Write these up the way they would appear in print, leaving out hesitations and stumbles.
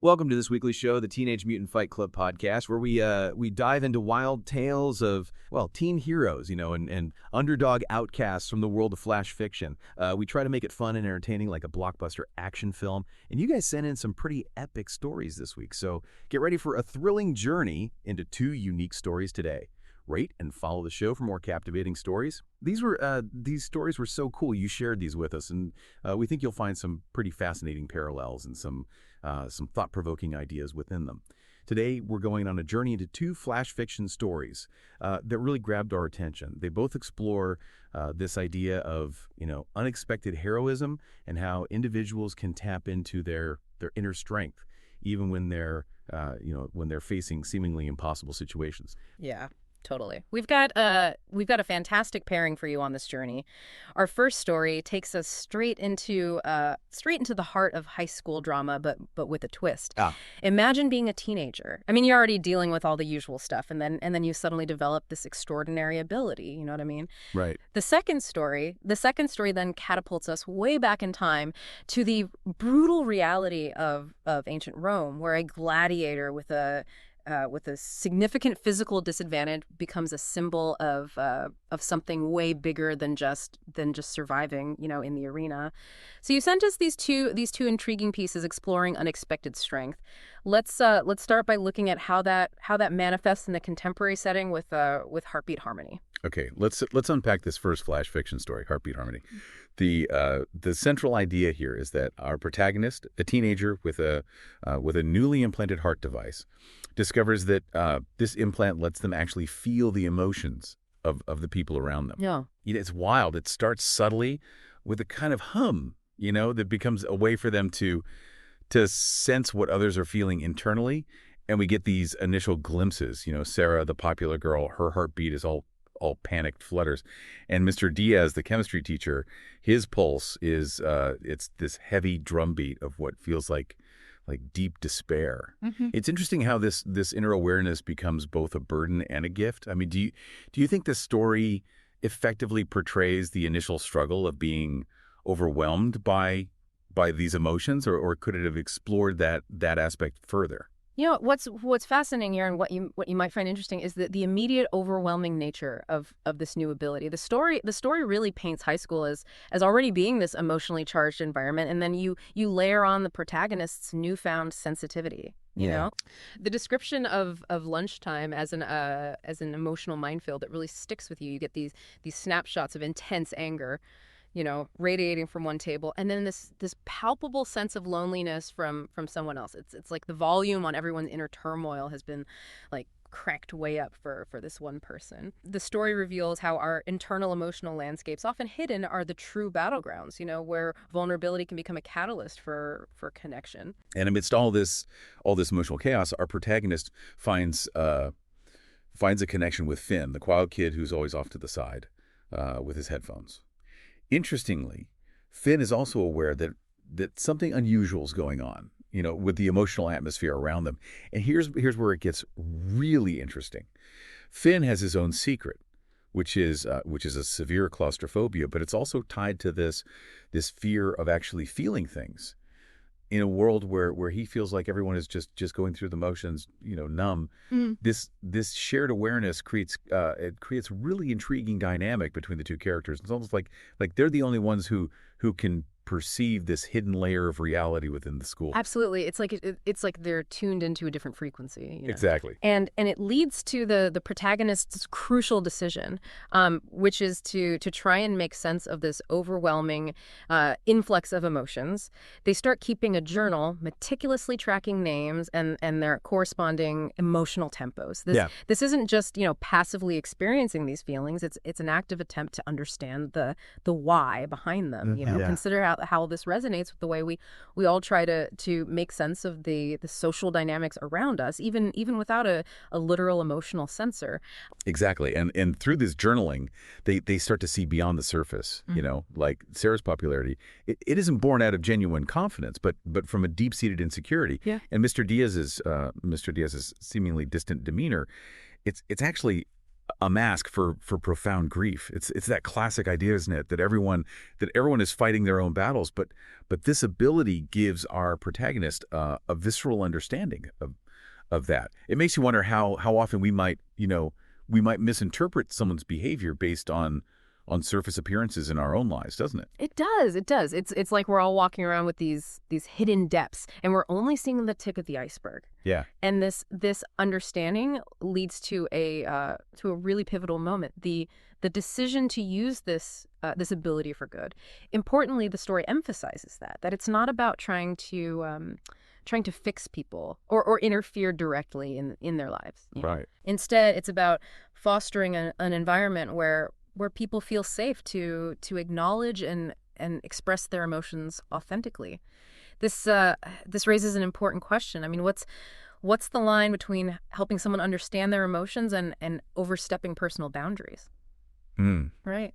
Welcome to this weekly show, the Teenage Mutant Fight Club podcast, where we dive into wild tales of, well, teen heroes, and underdog outcasts from the world of flash fiction. We try to make it fun and entertaining like a blockbuster action film, and you guys sent in some pretty epic stories this week, so get ready for a thrilling journey into two unique stories today. Rate and follow the show for more captivating stories. These stories were so cool. You shared these with us, and we think you'll find some pretty fascinating parallels and some thought-provoking ideas within them. Today, we're going on a journey into two flash fiction stories that really grabbed our attention. They both explore this idea of, unexpected heroism and how individuals can tap into their inner strength, even when they're facing seemingly impossible situations. Yeah, totally. We've got a fantastic pairing for you on this journey. Our first story takes us straight into the heart of high school drama, but with a twist. Imagine being a teenager. I mean, you're already dealing with all the usual stuff, and then you suddenly develop this extraordinary ability. You know what I mean? Right. The second story then catapults us way back in time to the brutal reality of ancient Rome, where a gladiator with a significant physical disadvantage becomes a symbol of something way bigger than just surviving, in the arena. So you sent us these two intriguing pieces exploring unexpected strength. Let's start by looking at how that manifests in the contemporary setting with Heartbeat Harmony. Okay, let's unpack this first flash fiction story, Heartbeat Harmony. The central idea here is that our protagonist, a teenager with a newly implanted heart device, discovers that this implant lets them actually feel the emotions of the people around them. Yeah. It's wild. It starts subtly with a kind of hum, that becomes a way for them to sense what others are feeling internally. And we get these initial glimpses. Sarah, the popular girl, her heartbeat is all panicked flutters. And Mr. Diaz, the chemistry teacher, his pulse is it's this heavy drumbeat of what feels like deep despair. Mm-hmm. It's interesting how this inner awareness becomes both a burden and a gift. I mean, do you think this story effectively portrays the initial struggle of being overwhelmed by these emotions, or could it have explored that aspect further? What's fascinating here, and what you might find interesting, is that the immediate overwhelming nature of this new ability. The story really paints high school as already being this emotionally charged environment, and then you layer on the protagonist's newfound sensitivity. You know, the description of lunchtime as an emotional minefield that really sticks with you. You get these snapshots of intense anger, radiating from one table, and then this palpable sense of loneliness from someone else. It's like the volume on everyone's inner turmoil has been like cranked way up for this one person. The story reveals how our internal emotional landscapes, often hidden, are the true battlegrounds, where vulnerability can become a catalyst for connection. And amidst all this emotional chaos, our protagonist finds a connection with Finn, the quiet kid who's always off to the side with his headphones. Interestingly, Finn is also aware that something unusual is going on, with the emotional atmosphere around them. And here's where it gets really interesting. Finn has his own secret, which is a severe claustrophobia, but it's also tied to this fear of actually feeling things. In a world where he feels like everyone is just going through the motions, numb, this shared awareness creates really intriguing dynamic between the two characters. It's almost like they're the only ones who can perceive this hidden layer of reality within the school. Absolutely. It's like they're tuned into a different frequency. Exactly. And it leads to the protagonist's crucial decision, which is to try and make sense of this overwhelming influx of emotions. They start keeping a journal, meticulously tracking names and their corresponding emotional tempos. This isn't just, passively experiencing these feelings. It's an active attempt to understand the why behind them. Consider how this resonates with the way we all try to make sense of the social dynamics around us, even without a literal emotional sensor. Exactly. And through this journaling, they start to see beyond the surface, like Sarah's popularity. It isn't born out of genuine confidence, but from a deep-seated insecurity. Yeah. And Mr. Diaz's seemingly distant demeanor, it's actually a mask for profound grief. It's that classic idea, isn't it, that everyone is fighting their own battles, but this ability gives our protagonist a visceral understanding of that. It makes you wonder how often we might misinterpret someone's behavior based on surface appearances in our own lives, doesn't it? It does. It does. It's like we're all walking around with these hidden depths, and we're only seeing the tip of the iceberg. Yeah. And this understanding leads to a really pivotal moment. The decision to use this ability for good. Importantly, the story emphasizes that it's not about trying to fix people or interfere directly in their lives. Right. Instead, it's about fostering an environment where people feel safe to acknowledge and express their emotions authentically. This raises an important question. I mean, what's the line between helping someone understand their emotions and overstepping personal boundaries? Right.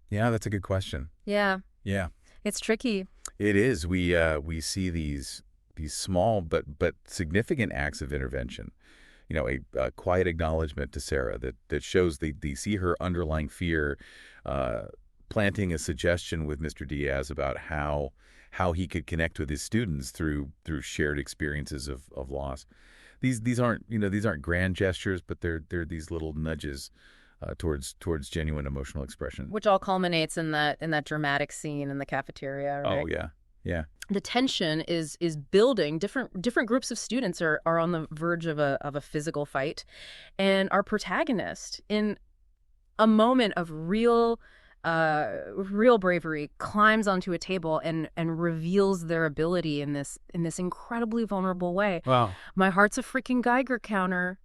Yeah, that's a good question. Yeah. Yeah. It's tricky. It is. We see these small but significant acts of intervention. A quiet acknowledgement to Sarah that shows they see her underlying fear, planting a suggestion with Mr. Diaz about how he could connect with his students through shared experiences of loss. These aren't grand gestures, but they're these little nudges towards genuine emotional expression. Which all culminates in that dramatic scene in the cafeteria, right? Oh yeah. Yeah. The tension is building. Different groups of students are on the verge of a physical fight, and our protagonist, in a moment of real bravery, climbs onto a table and reveals their ability in this incredibly vulnerable way. Wow. My heart's a freaking Geiger counter.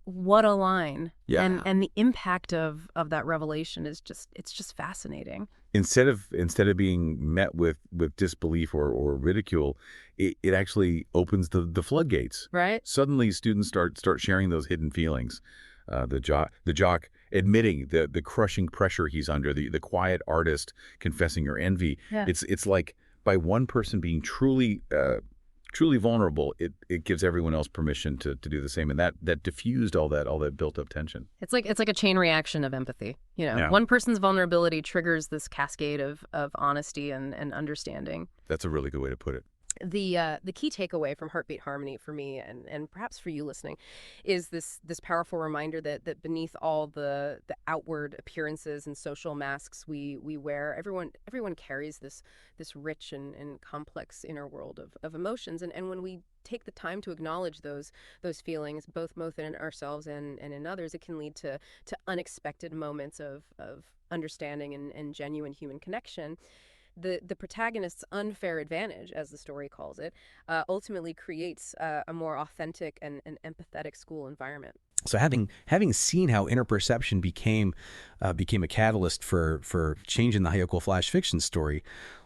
What a line. Yeah. And the impact of that revelation is just fascinating. Instead of being met with disbelief or ridicule, it actually opens the floodgates. Right. Suddenly, students start sharing those hidden feelings. The jock admitting the crushing pressure he's under. The quiet artist confessing her envy. Yeah. It's like by one person being truly vulnerable, it gives everyone else permission to do the same, and that diffused all that built up tension. It's like a chain reaction of empathy. Yeah. One person's vulnerability triggers this cascade of honesty and understanding. That's a really good way to put it. The key takeaway from Heartbeat Harmony for me and perhaps for you listening is this powerful reminder that beneath all the outward appearances and social masks we wear, everyone carries this rich and complex inner world of emotions, and when we take the time to acknowledge those feelings, both in ourselves and in others, it can lead to unexpected moments of understanding and genuine human connection. The protagonist's unfair advantage, as the story calls it, ultimately creates a more authentic and empathetic school environment. So having seen how interperception became a catalyst for change in the high school flash fiction story,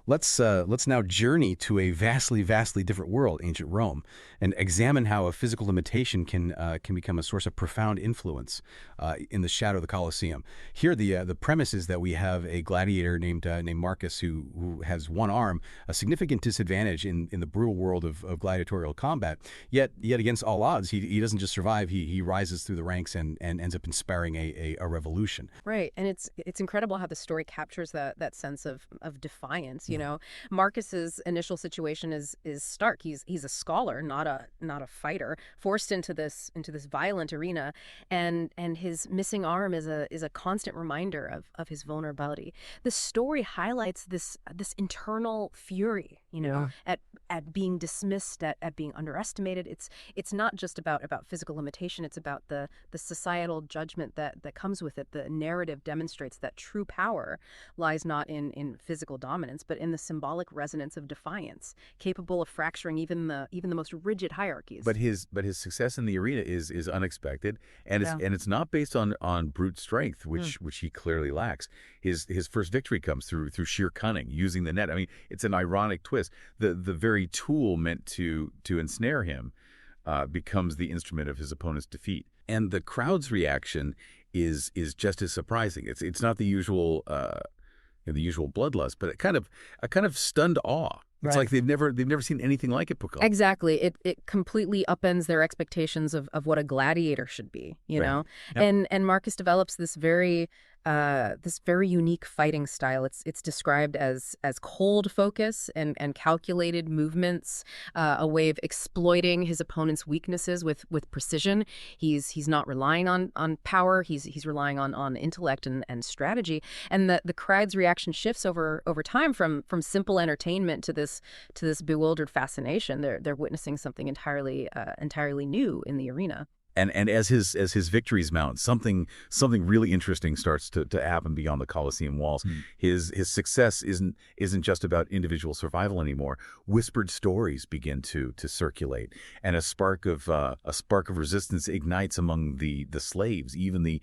let's now journey to a vastly different world, ancient Rome, and examine how a physical limitation can become a source of profound influence in the shadow of the Colosseum. Here, the premise is that we have a gladiator named Marcus who has one arm, a significant disadvantage in the brutal world of gladiatorial combat. Yet against all odds, he doesn't just survive; he rises through the ranks and ends up inspiring a revolution. Right, and it's incredible how the story captures that sense of defiance. Marcus's initial situation is stark. He's a scholar, not a fighter, forced into this violent arena, and his missing arm is a constant reminder of his vulnerability. The story highlights this internal fury, at being dismissed, at being underestimated. It's not just about physical limitation. It's about the societal judgment that comes with it. The narrative demonstrates that true power lies not in physical dominance, but in the symbolic resonance of defiance, capable of fracturing even the most rigid hierarchies. But his success in the arena is unexpected, and it's not based on brute strength, which he clearly lacks. His first victory comes through sheer cunning, using the net. I mean, it's an ironic twist. The very tool meant to ensnare him becomes the instrument of his opponent's defeat. And the crowd's reaction is just as surprising. It's not the usual bloodlust, but a kind of stunned awe. It's like they've never seen anything like it before. Exactly. It completely upends their expectations of what a gladiator should be, you Right. know? Yep. And Marcus develops this very unique fighting style. It's described as cold focus and calculated movements, a way of exploiting his opponent's weaknesses with precision. He's not relying on power. He's relying on intellect and strategy. And the crowd's reaction shifts over time from simple entertainment to this bewildered fascination. They're witnessing something entirely new in the arena. And as his victories mount, something really interesting starts to happen beyond the Colosseum walls. His success isn't just about individual survival anymore. Whispered stories begin to circulate, and a spark of resistance ignites among the slaves. Even the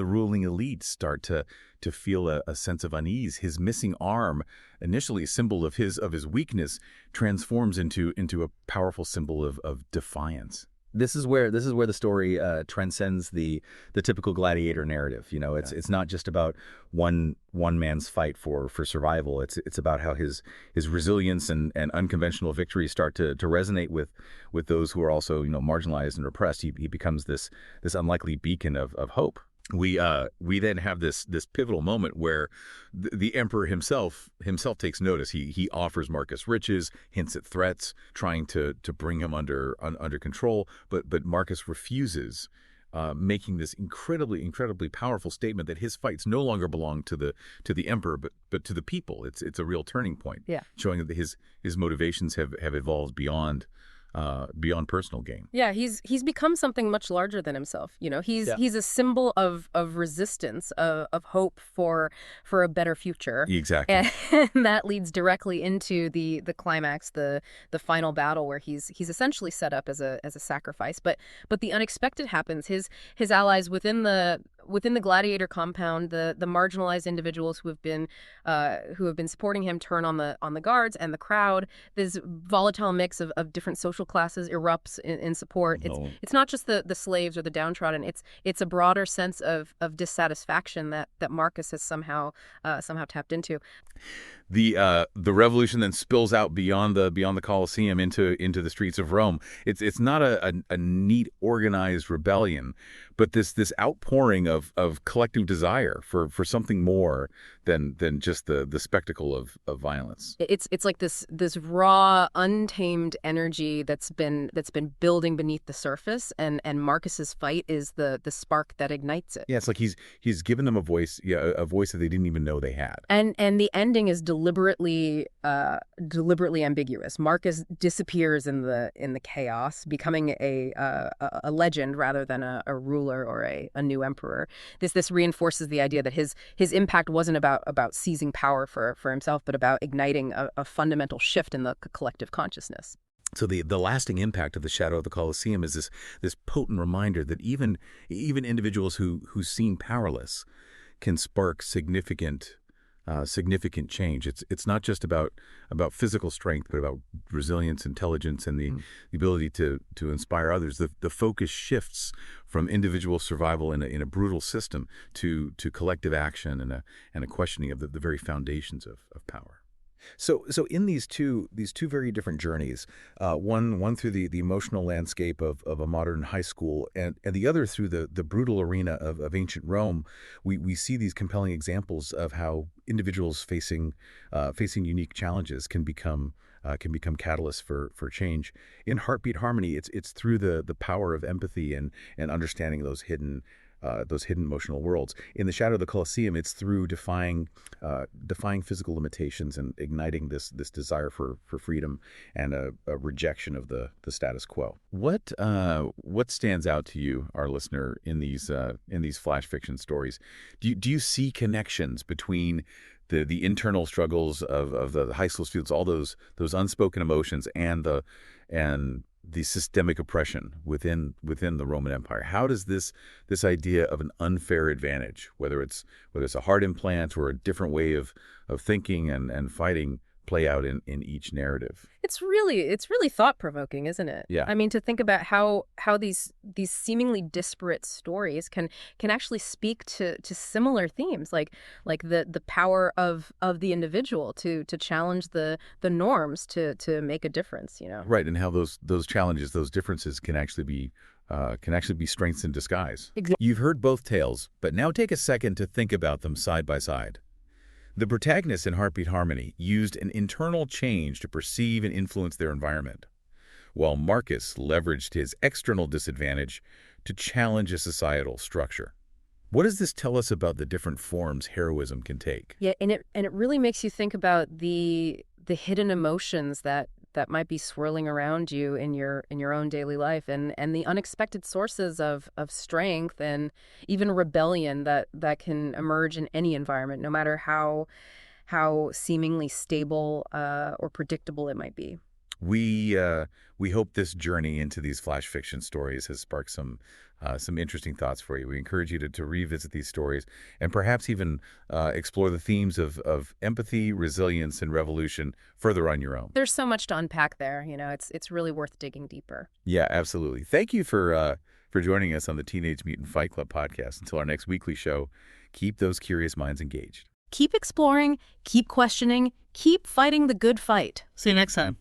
ruling elite start to feel a sense of unease. His missing arm, initially a symbol of his weakness, transforms into a powerful symbol of defiance. This is where the story transcends the typical gladiator narrative. You know, it's not just about one man's fight for survival. It's about how his resilience and unconventional victories start to resonate with those who are also, you know, marginalized and repressed. He becomes this unlikely beacon of hope. We then have this pivotal moment where the emperor himself takes notice. He offers Marcus riches, hints at threats, trying to bring him under control. But Marcus refuses, making this incredibly powerful statement that his fights no longer belong to the emperor, but to the people. It's a real turning point, showing that his motivations have evolved beyond personal gain. Yeah, he's become something much larger than himself. You know, he's a symbol of resistance, of hope for a better future. Exactly. And that leads directly into the climax, the final battle, where he's essentially set up as a sacrifice. But the unexpected happens. His allies within the gladiator compound, the marginalized individuals who have been supporting him turn on the guards, and the crowd. This volatile mix of different social classes erupts in support. It's not just the slaves or the downtrodden. It's a broader sense of dissatisfaction that Marcus has somehow tapped into. The revolution then spills out beyond the Colosseum into the streets of Rome. It's not a neat organized rebellion, but this outpouring of collective desire for something more than just the spectacle of violence. It's like this raw, untamed energy that's been building beneath the surface, and Marcus's fight is the spark that ignites it. Yeah, it's like he's given them a voice that they didn't even know they had. And the ending is deliberately ambiguous. Marcus disappears in the chaos, becoming a legend rather than a ruler or a new emperor. This reinforces the idea that his impact wasn't about seizing power for himself, but about igniting a fundamental shift in the collective consciousness. So the lasting impact of the shadow of the Colosseum is this potent reminder that even individuals who seem powerless can spark significant change. It's not just about physical strength, but about resilience, intelligence, and the ability to inspire others. The focus shifts from individual survival in a brutal system to collective action and a questioning of the very foundations of power. So in these two very different journeys, one through the emotional landscape of a modern high school, and the other through the brutal arena of ancient Rome, we see these compelling examples of how individuals facing unique challenges can become catalysts for change. In Heartbeat Harmony, it's through the power of empathy and understanding those hidden emotional worlds. In the Shadow of the Colosseum, it's through defying physical limitations and igniting this desire for freedom and a rejection of the status quo. What stands out to you, our listener, in these flash fiction stories? Do you see connections between the internal struggles of the high school students, all those unspoken emotions, and the systemic oppression within the Roman Empire? How does this idea of an unfair advantage, whether it's a heart implant or a different way of thinking and fighting, play out in each narrative. It's really thought-provoking, isn't it? Yeah. I mean, to think about how these seemingly disparate stories can actually speak to similar themes, like the power of the individual to challenge the norms to make a difference, you know. Right, and how those challenges, those differences can actually be strengths in disguise. Exactly. You've heard both tales, but now take a second to think about them side by side. The protagonists in Heartbeat Harmony used an internal change to perceive and influence their environment, while Marcus leveraged his external disadvantage to challenge a societal structure. What does this tell us about the different forms heroism can take? Yeah, and it really makes you think about the hidden emotions that might be swirling around you in your own daily life, and the unexpected sources of strength and even rebellion that can emerge in any environment, no matter how seemingly stable or predictable it might be. We hope this journey into these flash fiction stories has sparked some interesting thoughts for you. We encourage you to revisit these stories and perhaps even explore the themes of empathy, resilience, and revolution further on your own. There's so much to unpack there. You know, it's really worth digging deeper. Yeah, absolutely. Thank you for joining us on the Teenage Mutant Fight Club podcast. Until our next weekly show, keep those curious minds engaged. Keep exploring, keep questioning, keep fighting the good fight. See you next time.